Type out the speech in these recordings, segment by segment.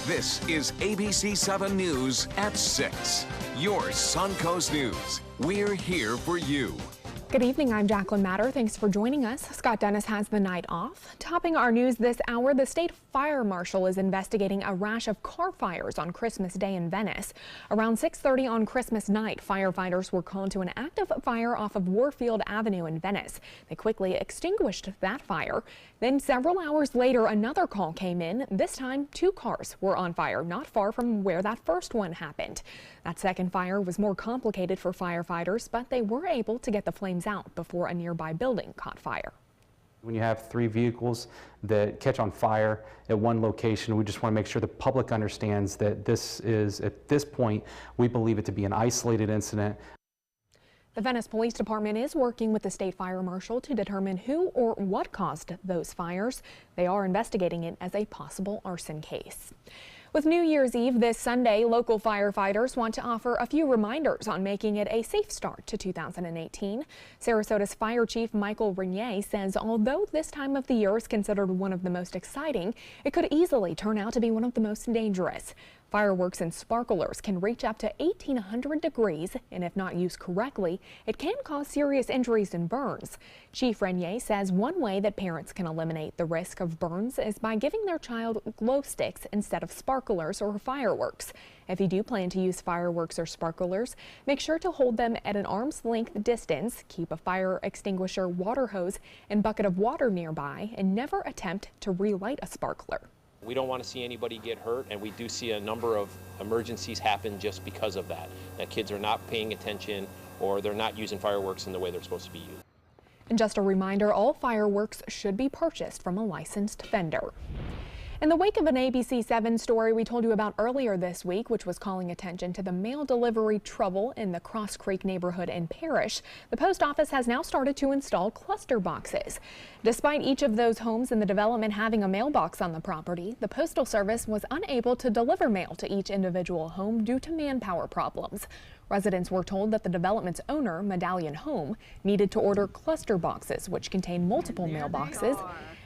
This is ABC7 News at 6. Your Suncoast News. We're here for you. Good evening, I'm Jacqueline Matter. Thanks for joining us. Scott Dennis has the night off. Topping our news this hour, the state fire marshal is investigating a rash of car fires on Christmas Day in Venice. Around 6:30 on Christmas night, firefighters were called to an active fire off of Warfield Avenue in Venice. They quickly extinguished that fire. Then several hours later, another call came in. This time, 2 cars were on fire, not far from where that first one happened. That second fire was more complicated for firefighters, but they were able to get the flames out before a nearby building caught fire. When you have 3 vehicles that catch on fire at one location, we just want to make sure the public understands that this is, at this point, we believe it to be an isolated incident. The Venice Police Department is working with the state fire marshal to determine who or what caused those fires. They are investigating it as a possible arson case. With New Year's Eve this Sunday, local firefighters want to offer a few reminders on making it a safe start to 2018. Sarasota's Fire Chief Michael Renier says although this time of the year is considered one of the most exciting, it could easily turn out to be one of the most dangerous. Fireworks and sparklers can reach up to 1,800 degrees, and if not used correctly, it can cause serious injuries and burns. Chief Renier says one way that parents can eliminate the risk of burns is by giving their child glow sticks instead of sparklers or fireworks. If you do plan to use fireworks or sparklers, make sure to hold them at an arm's length distance, keep a fire extinguisher, water hose, and bucket of water nearby, and never attempt to relight a sparkler. We don't want to see anybody get hurt, and we do see a number of emergencies happen just because of that kids are not paying attention or they're not using fireworks in the way they're supposed to be used. And just a reminder, all fireworks should be purchased from a licensed vendor. In the wake of an ABC7 story we told you about earlier this week, which was calling attention to the mail delivery trouble in the Cross Creek neighborhood in Parrish, the post office has now started to install cluster boxes. Despite each of those homes in the development having a mailbox on the property, the Postal Service was unable to deliver mail to each individual home due to manpower problems. Residents were told that the development's owner, Medallion Home, needed to order cluster boxes, which contain multiple mailboxes.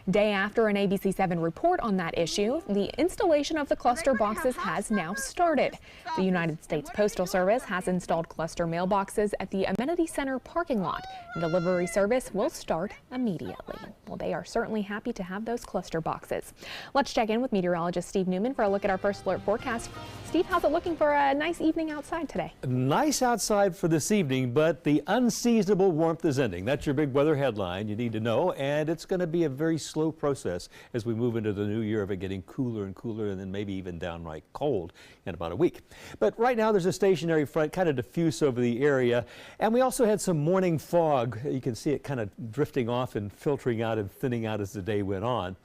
Day after an ABC7 report on that issue, the installation of the cluster boxes has now started. The United States Postal Service has installed cluster mailboxes at the Amenity Center parking lot, and delivery service will start immediately. Well, they are certainly happy to have those cluster boxes. Let's check in with meteorologist Steve Newman for a look at our first alert forecast. Steve, how's it looking for a nice evening outside today? Nice outside for this evening, but the unseasonable warmth is ending. That's your big weather headline you need to know, and it's going to be a very slow process as we move into the new year of it getting cooler and cooler, and then maybe even downright cold in about a week. But right now there's a stationary front kind of diffuse over the area, and we also had some morning fog. You can see it kind of drifting off and filtering out and thinning out as the day went on.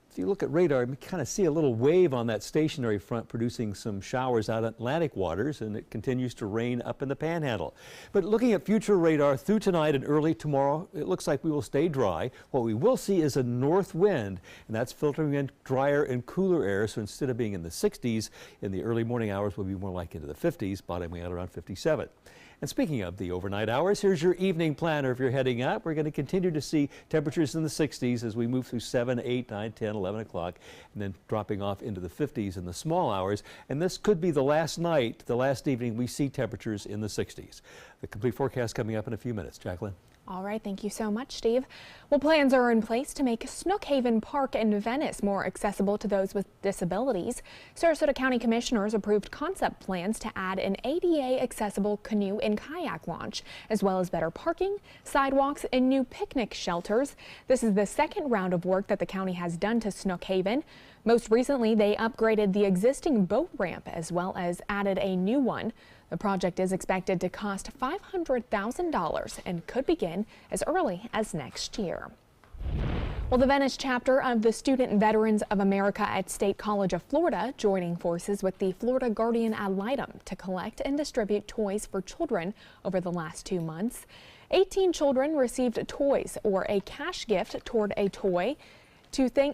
If you look at radar, you kind of see a little wave on that stationary front producing some showers out at Atlantic waters, and it continues to rain up in the Panhandle. But looking at future radar through tonight and early tomorrow, it looks like we will stay dry. What we will see is a north wind, and that's filtering in drier and cooler air, so instead of being in the 60s in the early morning hours, we'll be more like into the 50s, bottoming out around 57. And speaking of the overnight hours, here's your evening planner. If you're heading up, we're going to continue to see temperatures in the 60s as we move through 7, 8, 9, 10, 11 o'clock, and then dropping off into the 50s in the small hours. And this could be the last night, the last evening we see temperatures in the 60s. The complete forecast coming up in a few minutes. Jacqueline. All right, thank you so much, Steve. Well, plans are in place to make Snookhaven Park in Venice more accessible to those with disabilities. Sarasota County Commissioners approved concept plans to add an ADA accessible canoe and kayak launch, as well as better parking, sidewalks, and new picnic shelters. This is the second round of work that the county has done to Snookhaven. Most recently, they upgraded the existing boat ramp as well as added a new one. The project is expected to cost $500,000 and could begin as early as next year. Well, the Venice chapter of the Student Veterans of America at State College of Florida joining forces with the Florida Guardian Ad Litem to collect and distribute toys for children over the last 2 months. 18 children received toys or a cash gift toward a toy.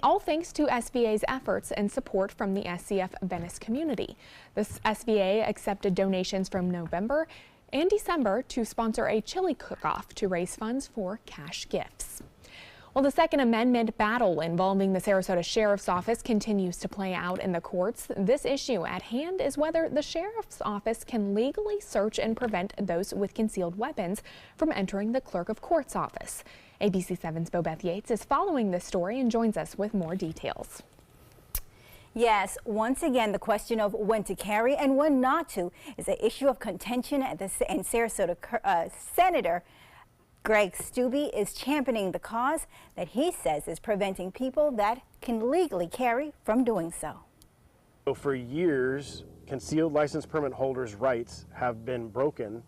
All thanks to SVA's efforts and support from the SCF Venice community. The SVA accepted donations from November and December to sponsor a chili cook-off to raise funds for cash gifts. Well, the Second Amendment battle involving the Sarasota Sheriff's Office continues to play out in the courts. This issue at hand is whether the Sheriff's Office can legally search and prevent those with concealed weapons from entering the Clerk of Court's office. ABC7's Bobeth Yates is following this story and joins us with more details. Yes, once again, the question of when to carry and when not to is an issue of contention and Sarasota Senator Greg Steube is championing the cause that he says is preventing people that can legally carry from doing so. So for years, concealed license permit holders' rights have been broken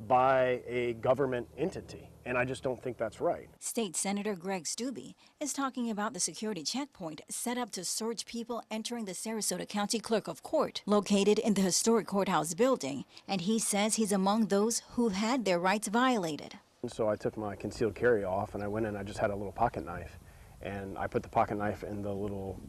by a government entity, and I just don't think that's right. State Senator Greg Steube is talking about the security checkpoint set up to search people entering the Sarasota County Clerk of Court, located in the historic courthouse building, and he says he's among those who've had their rights violated. So I took my concealed carry off, and I went in, I just had a little pocket knife, and I put the pocket knife in the little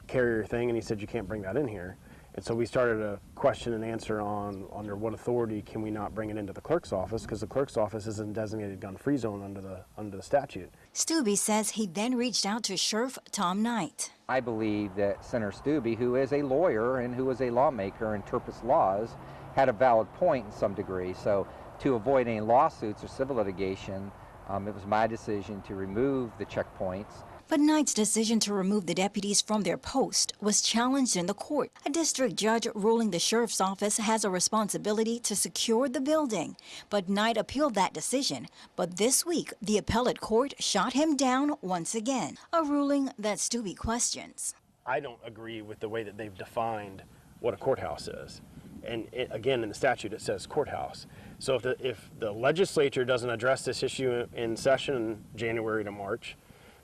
carrier thing, and he said, you can't bring that in here. And so we started a question and answer on under what authority can we not bring it into the clerk's office, because the clerk's office is in designated gun-free zone under the statute. Steube says he then reached out to Sheriff Tom Knight. I believe that Senator Steube, who is a lawyer and who is a lawmaker and interprets laws, had a valid point in some degree. So to avoid any lawsuits or civil litigation, it was my decision to remove the checkpoints. But Knight's decision to remove the deputies from their post was challenged in the court. A district judge ruling the sheriff's office has a responsibility to secure the building. But Knight appealed that decision. But this week, the appellate court shot him down once again, a ruling that Steube questions. I don't agree with the way that they've defined what a courthouse is. And again, in the statute, it says courthouse. So if the legislature doesn't address this issue in session January to March,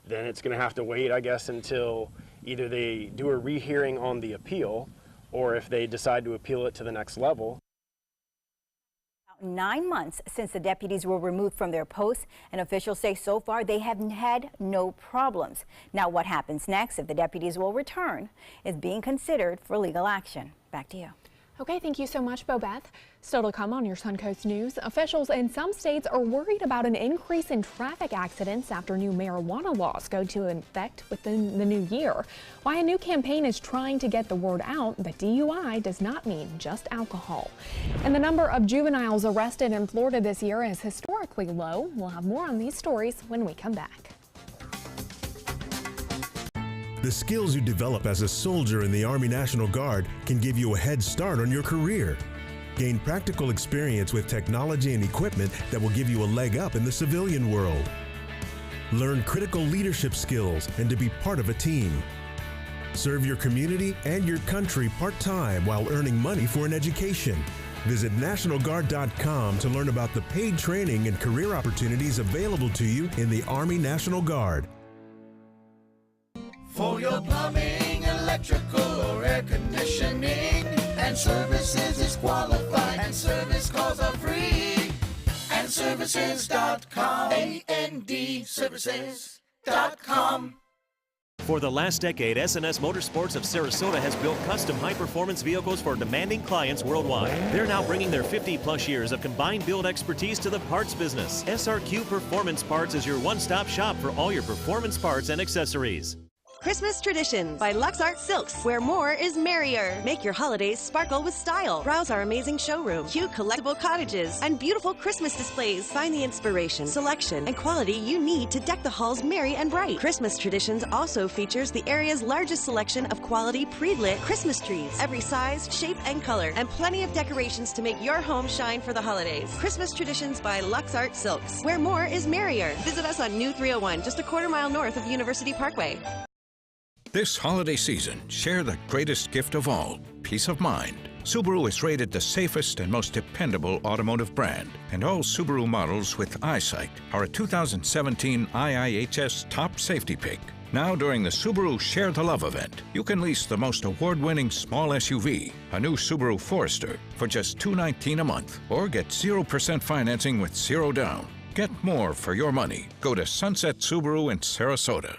then it's going to have to wait, I guess, until either they do a rehearing on the appeal, or if they decide to appeal it to the next level. 9 months since the deputies were removed from their posts, and officials say so far they have had no problems. Now, what happens next if the deputies will return is being considered for legal action. Back to you. Okay, thank you so much, Bobeth. Still to come on your Suncoast News, officials in some states are worried about an increase in traffic accidents after new marijuana laws go into effect within the new year. Why a new campaign is trying to get the word out that DUI does not mean just alcohol. And the number of juveniles arrested in Florida this year is historically low. We'll have more on these stories when we come back. The skills you develop as a soldier in the Army National Guard can give you a head start on your career. Gain practical experience with technology and equipment that will give you a leg up in the civilian world. Learn critical leadership skills and to be part of a team. Serve your community and your country part-time while earning money for an education. Visit NationalGuard.com to learn about the paid training and career opportunities available to you in the Army National Guard. For your plumbing, electrical, or air conditioning, and services is qualified, and service calls are free. And services.com, A-N-D, services.com. For the last decade, S&S Motorsports of Sarasota has built custom high-performance vehicles for demanding clients worldwide. They're now bringing their 50-plus years of combined build expertise to the parts business. SRQ Performance Parts is your one-stop shop for all your performance parts and accessories. Christmas Traditions by Lux Art Silks, where more is merrier. Make your holidays sparkle with style. Browse our amazing showroom, cute collectible cottages, and beautiful Christmas displays. Find the inspiration, selection, and quality you need to deck the halls merry and bright. Christmas Traditions also features the area's largest selection of quality pre-lit Christmas trees, every size, shape, and color, and plenty of decorations to make your home shine for the holidays. Christmas Traditions by Lux Art Silks, where more is merrier. Visit us on New 301, just a quarter-mile north of University Parkway. This holiday season, share the greatest gift of all, peace of mind. Subaru is rated the safest and most dependable automotive brand, and all Subaru models with EyeSight are a 2017 IIHS top safety pick. Now during the Subaru Share the Love event, you can lease the most award-winning small SUV, a new Subaru Forester, for just $219 a month, or get 0% financing with zero down. Get more for your money. Go to Sunset Subaru in Sarasota.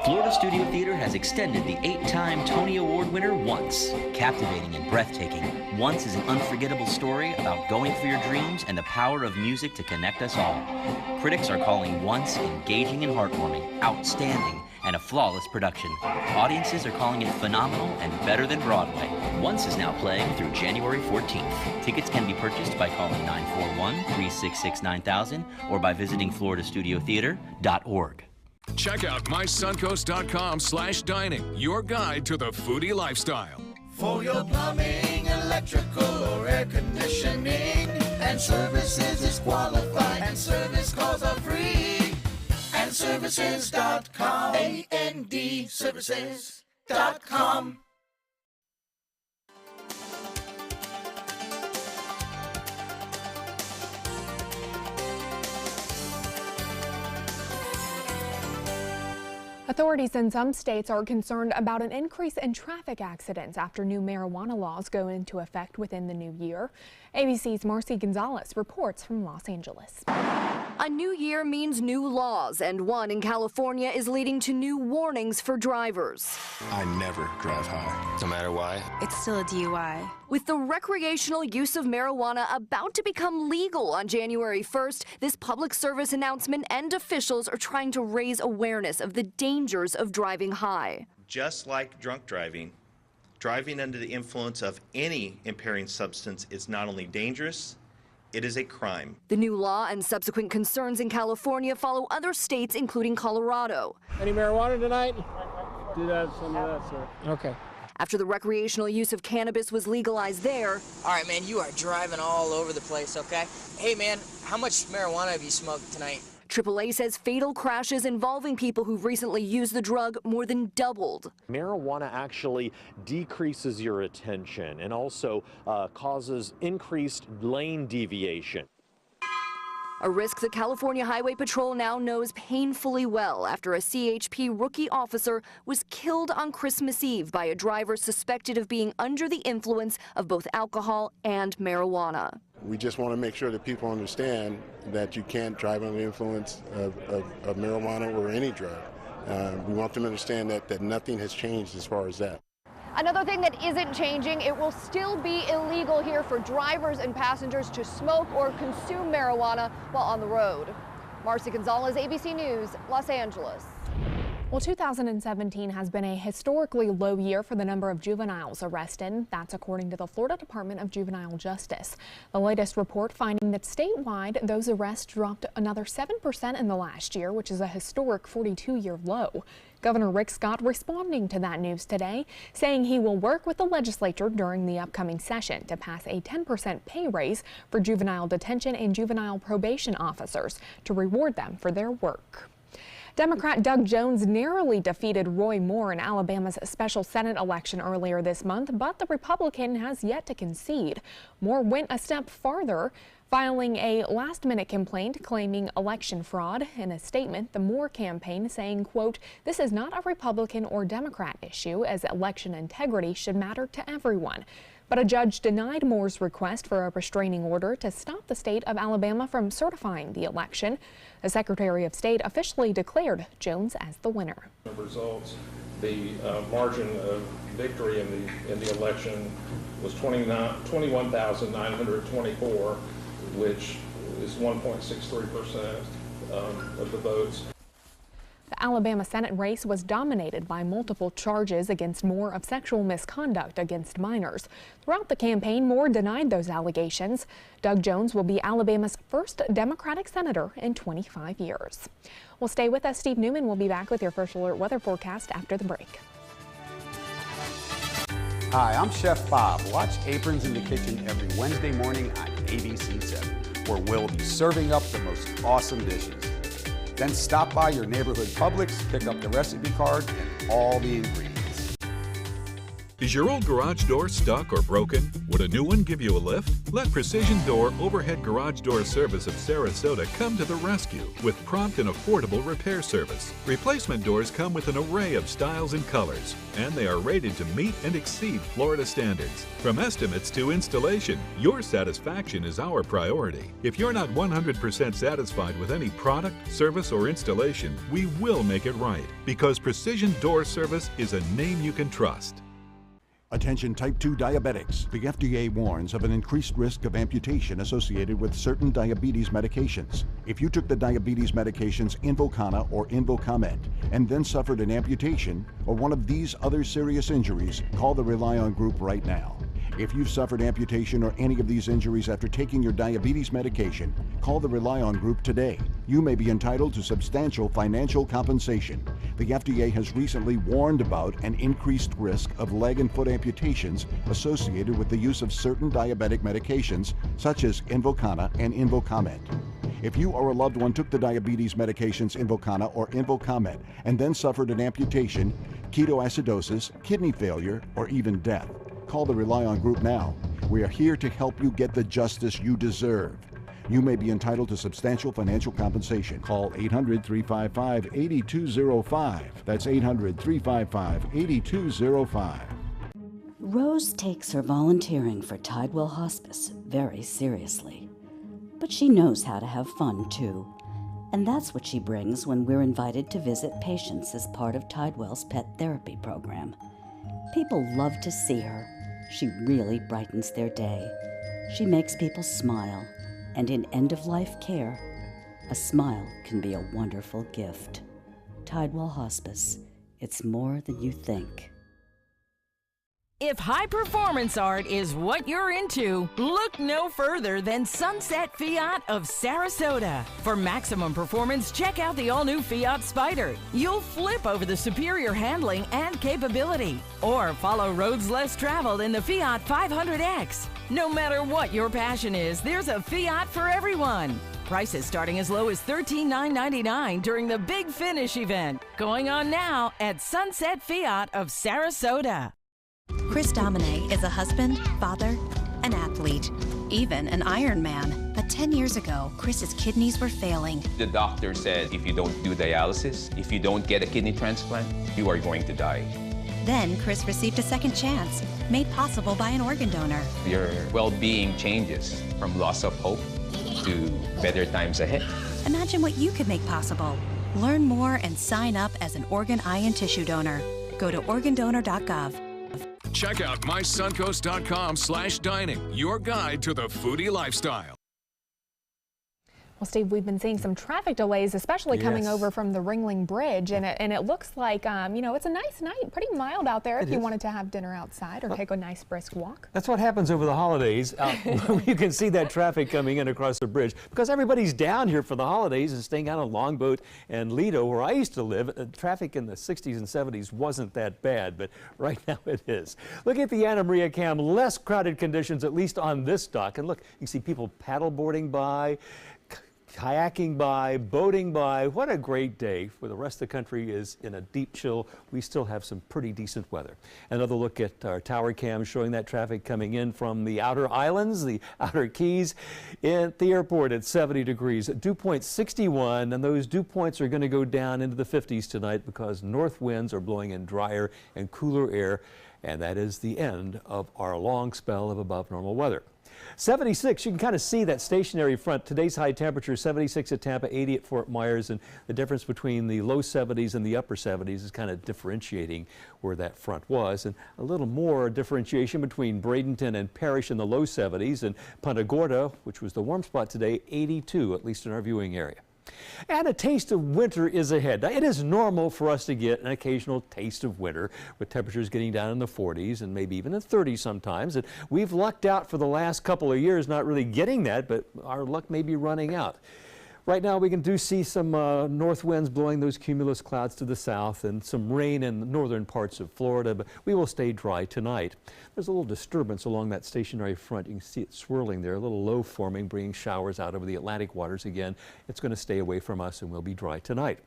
Florida Studio Theater has extended the 8-time Tony Award winner Once. Captivating and breathtaking, Once is an unforgettable story about going for your dreams and the power of music to connect us all. Critics are calling Once engaging and heartwarming, outstanding, and a flawless production. Audiences are calling it phenomenal and better than Broadway. Once is now playing through January 14th. Tickets can be purchased by calling 941-366-9000 or by visiting floridastudiotheater.org. Check out mysuncoast.com/dining, your guide to the foodie lifestyle. For your plumbing, electrical, or air conditioning, and services is qualified, and service calls are free. And services.com, A-N-D, services.com. Authorities in some states are concerned about an increase in traffic accidents after new marijuana laws go into effect within the new year. ABC's Marcy Gonzalez reports from Los Angeles. A new year means new laws, and one in California is leading to new warnings for drivers. I never drive high, no matter why. It's still a DUI. With the recreational use of marijuana about to become legal on January 1st, this public service announcement and officials are trying to raise awareness of the dangers of driving high. Just like drunk driving, driving under the influence of any impairing substance is not only dangerous, it is a crime. The new law and subsequent concerns in California follow other states, including Colorado. Any marijuana tonight? Do that, some of that, sir. Okay. After the recreational use of cannabis was legalized there. All right, man, you are driving all over the place, okay? Hey, man, how much marijuana have you smoked tonight? AAA says fatal crashes involving people who've recently used the drug more than doubled. Marijuana actually decreases your attention and also causes increased lane deviation. A risk the California Highway Patrol now knows painfully well after a CHP rookie officer was killed on Christmas Eve by a driver suspected of being under the influence of both alcohol and marijuana. We just want to make sure that people understand that you can't drive under the influence of marijuana or any drug. We want them to understand that nothing has changed as far as that. Another thing that isn't changing, it will still be illegal here for drivers and passengers to smoke or consume marijuana while on the road. Marcy Gonzalez, ABC News, Los Angeles. Well, 2017 has been a historically low year for the number of juveniles arrested. That's according to the Florida Department of Juvenile Justice. The latest report finding that statewide, those arrests dropped another 7% in the last year, which is a historic 42-year low. Governor Rick Scott responding to that news today, saying he will work with the legislature during the upcoming session to pass a 10% pay raise for juvenile detention and juvenile probation officers to reward them for their work. Democrat Doug Jones narrowly defeated Roy Moore in Alabama's special Senate election earlier this month, but the Republican has yet to concede. Moore went a step farther, filing a last-minute complaint claiming election fraud. In a statement, the Moore campaign saying, quote, "This is not a Republican or Democrat issue, as election integrity should matter to everyone." But a judge denied Moore's request for a restraining order to stop the state of Alabama from certifying the election. The Secretary of State officially declared Jones as the winner. The results, the margin of victory in the election was 21,924, which is 1.63% of the votes. The Alabama Senate race was dominated by multiple charges against Moore of sexual misconduct against minors. Throughout the campaign, Moore denied those allegations. Doug Jones will be Alabama's first Democratic senator in 25 years. Well, stay with us. Steve Newman will be back with your First Alert weather forecast after the break. Hi, I'm Chef Bob. Watch Aprons in the Kitchen every Wednesday morning on ABC7, where we'll be serving up the most awesome dishes. Then stop by your neighborhood Publix, pick up the recipe card and all the ingredients. Is your old garage door stuck or broken? Would a new one give you a lift? Let Precision Door Overhead Garage Door Service of Sarasota come to the rescue with prompt and affordable repair service. Replacement doors come with an array of styles and colors, and they are rated to meet and exceed Florida standards. From estimates to installation, your satisfaction is our priority. If you're not 100% satisfied with any product, service, or installation, we will make it right, because Precision Door Service is a name you can trust. Attention type 2 diabetics. The FDA warns of an increased risk of amputation associated with certain diabetes medications. If you took the diabetes medications Invokana or Invokamet and then suffered an amputation or one of these other serious injuries, call the Rely On Group right now. If you've suffered amputation or any of these injuries after taking your diabetes medication, call the Rely On Group today. You may be entitled to substantial financial compensation. The FDA has recently warned about an increased risk of leg and foot amputations associated with the use of certain diabetic medications, such as Invokana and Invokamet. If you or a loved one took the diabetes medications Invokana or Invokamet and then suffered an amputation, ketoacidosis, kidney failure, or even death, call the Rely On Group now. We are here to help you get the justice you deserve. You may be entitled to substantial financial compensation. Call 800-355-8205. That's 800-355-8205. Rose takes her volunteering for Tidewell Hospice very seriously. But she knows how to have fun, too. And that's what she brings when we're invited to visit patients as part of Tidewell's pet therapy program. People love to see her. She really brightens their day. She makes people smile. And in end-of-life care, a smile can be a wonderful gift. Tidewell Hospice. It's more than you think. If high-performance art is what you're into, look no further than Sunset Fiat of Sarasota. For maximum performance, check out the all-new Fiat Spider. You'll flip over the superior handling and capability. Or follow roads less traveled in the Fiat 500X. No matter what your passion is, there's a Fiat for everyone. Prices starting as low as $13,999 during the Big Finish event. Going on now at Sunset Fiat of Sarasota. Chris Domine is a husband, father, an athlete, even an Ironman. But 10 years ago, Chris's kidneys were failing. The doctor said if you don't do dialysis, if you don't get a kidney transplant, you are going to die. Then Chris received a second chance, made possible by an organ donor. Your well-being changes from loss of hope to better times ahead. Imagine what you could make possible. Learn more and sign up as an organ, eye, and tissue donor. Go to organdonor.gov. Check out mysuncoast.com/dining, your guide to the foodie lifestyle. Well, Steve, we've been seeing some traffic delays, especially coming over from the Ringling Bridge, and it looks like, you know, it's a nice night, pretty mild out there if you wanted to have dinner outside or take a nice brisk walk. That's what happens over the holidays. You can see that traffic coming in across the bridge because everybody's down here for the holidays and staying out on Longboat and Lido, where I used to live. Traffic in the 60s and 70s wasn't that bad, but right now it is. Look at the Anna Maria Cam, less crowded conditions, at least on this dock. And look, you see people paddleboarding by, kayaking by, boating by. What a great day. Where the rest of the country is in a deep chill, we still have some pretty decent weather. Another look at our tower cam showing that traffic coming in from the outer islands, the outer keys. At the airport at 70 degrees. Dew point 61, and those dew points are going to go down into the 50s tonight because north winds are blowing in drier and cooler air, and that is the end of our long spell of above normal weather. 76, you can kind of see that stationary front. Today's high temperature, 76 at Tampa, 80 at Fort Myers, and the difference between the low 70s and the upper 70s is kind of differentiating where that front was, and a little more differentiation between Bradenton and Parrish in the low 70s, and Punta Gorda, which was the warm spot today, 82, at least in our viewing area. And a taste of winter is ahead. Now, it is normal for us to get an occasional taste of winter with temperatures getting down in the 40s and maybe even the 30s sometimes. And we've lucked out for the last couple of years not really getting that, but our luck may be running out. Right now we can see some north winds blowing those cumulus clouds to the south and some rain in the northern parts of Florida, but we will stay dry tonight. There's a little disturbance along that stationary front. You can see it swirling there, a little low forming, bringing showers out over the Atlantic waters again. It's going to stay away from us and we'll be dry tonight.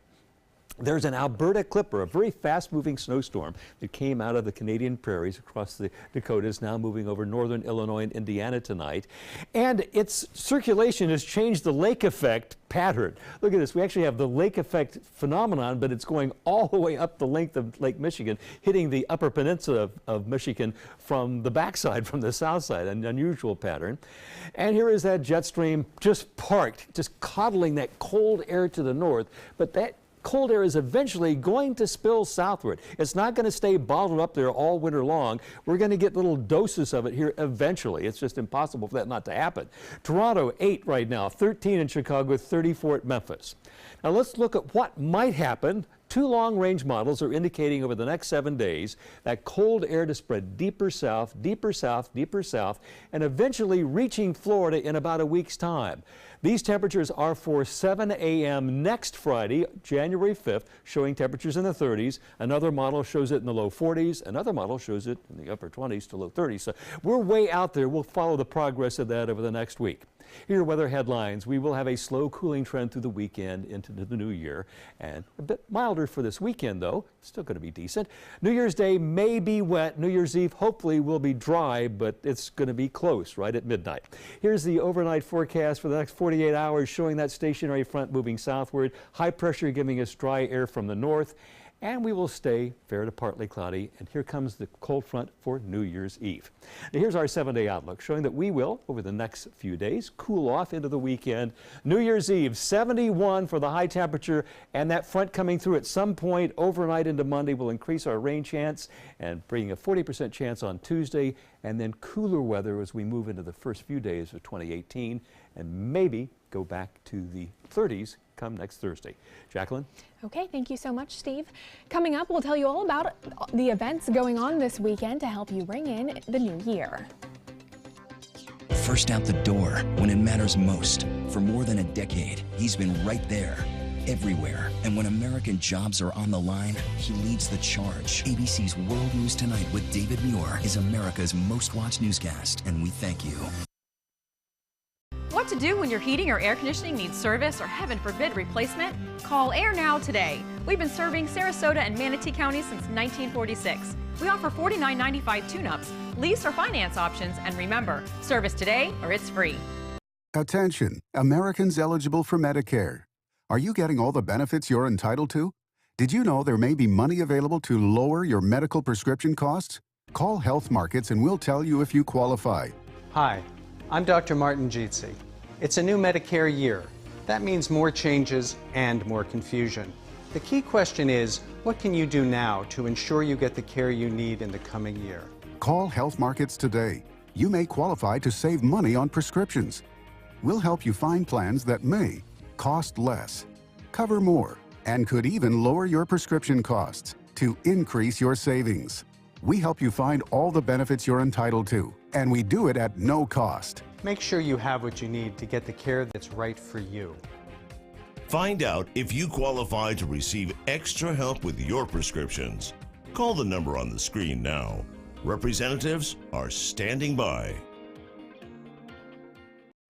There's an Alberta clipper, a very fast-moving snowstorm that came out of the Canadian prairies across the Dakotas, now moving over northern Illinois and Indiana tonight. And its circulation has changed the lake effect pattern. Look at this. We actually have the lake effect phenomenon, but it's going all the way up the length of Lake Michigan, hitting the upper peninsula of Michigan from the backside, from the south side, an unusual pattern. And here is that jet stream just parked, just coddling that cold air to the north. But that cold air is eventually going to spill southward. It's not going to stay bottled up there all winter long. We're going to get little doses of it here eventually. It's just impossible for that not to happen. Toronto 8 right now, 13 in Chicago, 34 at Memphis. Now let's look at what might happen. Two long-range models are indicating over the next 7 days that cold air to spread deeper south, deeper south, deeper south, and eventually reaching Florida in about a week's time. These temperatures are for 7 a.m. next Friday, January 5th, showing temperatures in the 30s. Another model shows it in the low 40s. Another model shows it in the upper 20s to low 30s. So we're way out there. We'll follow the progress of that over the next week. Here are weather headlines. We will have a slow cooling trend through the weekend into the new year, and a bit milder for this weekend, though. Still going to be decent. New Year's Day may be wet. New Year's Eve hopefully will be dry, but it's going to be close right at midnight. Here's the overnight forecast for the next 48 hours, showing that stationary front moving southward, high pressure giving us dry air from the north, and we will stay fair to partly cloudy. And here comes the cold front for New Year's Eve. Now here's our 7-day outlook, showing that we will, over the next few days, cool off into the weekend. New Year's Eve, 71 for the high temperature, and that front coming through at some point overnight into Monday will increase our rain chance and bring a 40% chance on Tuesday, and then cooler weather as we move into the first few days of 2018, and maybe go back to the 30s come next Thursday. Jacqueline? Okay, thank you so much, Steve. Coming up, we'll tell you all about the events going on this weekend to help you ring in the new year. First out the door when it matters most. For more than a decade, he's been right there, everywhere. And when American jobs are on the line, he leads the charge. ABC's World News Tonight with David Muir is America's most watched newscast, and we thank you. What to do when your heating or air conditioning needs service or, heaven forbid, replacement? Call Air Now today. We've been serving Sarasota and Manatee counties since 1946. We offer $49.95 tune-ups, lease or finance options, and remember, service today or it's free. Attention, Americans eligible for Medicare. Are you getting all the benefits you're entitled to? Did you know there may be money available to lower your medical prescription costs? Call Health Markets and we'll tell you if you qualify. Hi, I'm Dr. Martin Jeetsi. It's a new Medicare year. That means more changes and more confusion. The key question is, what can you do now to ensure you get the care you need in the coming year? Call Health Markets today. You may qualify to save money on prescriptions. We'll help you find plans that may cost less, cover more, and could even lower your prescription costs to increase your savings. We help you find all the benefits you're entitled to, and we do it at no cost. Make sure you have what you need to get the care that's right for you. Find out if you qualify to receive extra help with your prescriptions. Call the number on the screen now. Representatives are standing by.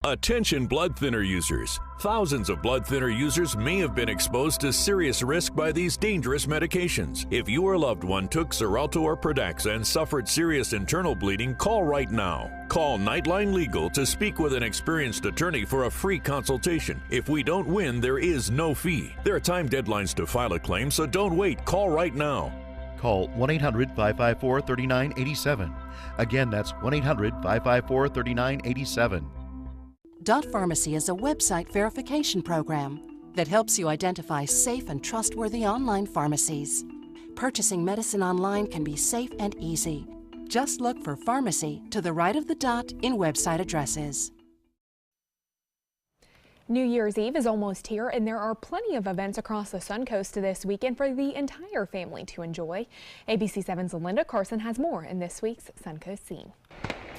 Attention blood thinner users. Thousands of blood thinner users may have been exposed to serious risk by these dangerous medications. If your loved one took Xarelto or Pradaxa and suffered serious internal bleeding, call right now. Call Nightline Legal to speak with an experienced attorney for a free consultation. If we don't win, there is no fee. There are time deadlines to file a claim, so don't wait. Call right now. Call 1-800-554-3987. Again, that's 1-800-554-3987. Dot Pharmacy is a website verification program that helps you identify safe and trustworthy online pharmacies. Purchasing medicine online can be safe and easy. Just look for pharmacy to the right of the dot in website addresses. New Year's Eve is almost here, and there are plenty of events across the Suncoast this weekend for the entire family to enjoy. ABC7's Linda Carson has more in this week's Suncoast Scene.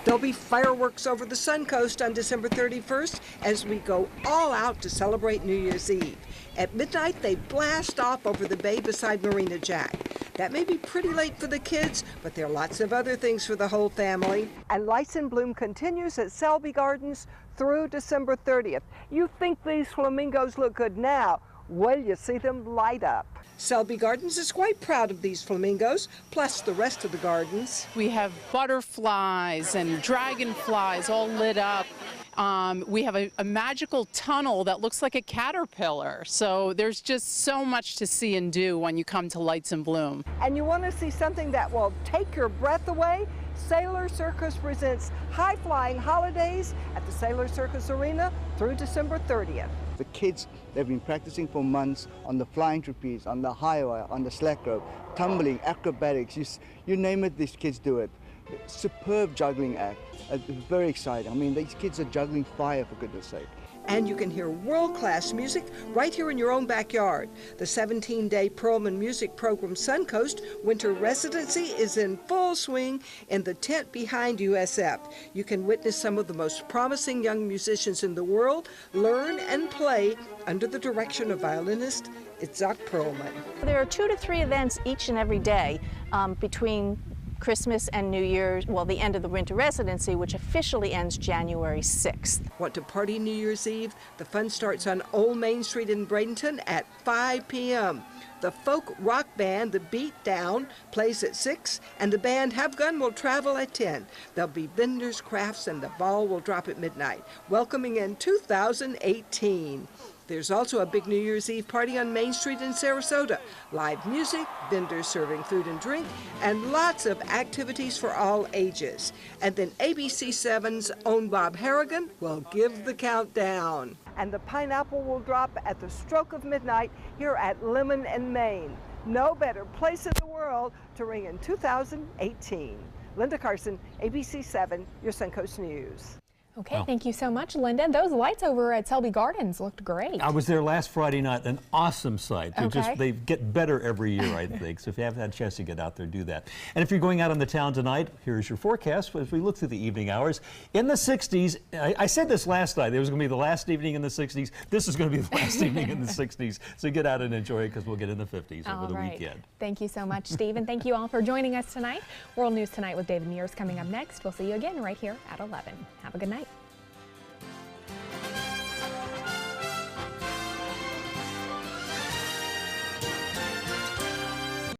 There'll be fireworks over the Suncoast on December 31st as we go all out to celebrate New Year's Eve. At midnight, they blast off over the bay beside Marina Jack. That may be pretty late for the kids, but there are lots of other things for the whole family. And Lights in Bloom continues at Selby Gardens through December 30th. You think these flamingos look good now? Will you see them light up? Selby Gardens is quite proud of these flamingos, plus the rest of the gardens. We have butterflies and dragonflies all lit up. We have a magical tunnel that looks like a caterpillar. So there's just so much to see and do when you come to Lights in Bloom. And you want to see something that will take your breath away? Sailor Circus presents High Flying Holidays at the Sailor Circus Arena through December 30th. The kids, they've been practicing for months on the flying trapeze, on the high wire, on the slack rope, tumbling, acrobatics, you name it, these kids do it. Superb juggling act, very exciting. I mean, these kids are juggling fire, for goodness sake. And you can hear world-class music right here in your own backyard. The 17-day Perlman music program Suncoast Winter Residency is in full swing in the tent behind USF. You can witness some of the most promising young musicians in the world learn and play under the direction of violinist Itzhak Perlman. There are 2 to 3 events each and every day between Christmas and New Year's, well, the end of the winter residency, which officially ends January 6th. Want to party New Year's Eve? The fun starts on Old Main Street in Bradenton at 5 p.m. The folk rock band, The Beat Down, plays at 6, and the band Have Gun will travel at 10. There'll be vendors, crafts, and the ball will drop at midnight, welcoming in 2018. There's also a big New Year's Eve party on Main Street in Sarasota. Live music, vendors serving food and drink, and lots of activities for all ages. And then ABC7's own Bob Harrigan will give the countdown. And the pineapple will drop at the stroke of midnight here at Lemon and Main. No better place in the world to ring in 2018. Linda Carson, ABC7, your Suncoast News. Okay, thank you so much, Linda. Those lights over at Selby Gardens looked great. I was there last Friday night, an awesome sight. Okay. They get better every year, I think. So if you haven't had a chance to get out there, do that. And if you're going out on the town tonight, here's your forecast as we look through the evening hours. In the 60s, I said this last night, it was going to be the last evening in the 60s. This is going to be the last evening in the 60s. So get out and enjoy it because we'll get in the 50s over the weekend. Thank you so much, Steve, and thank you all for joining us tonight. World News Tonight with David Mears coming up next. We'll see you again right here at 11. Have a good night.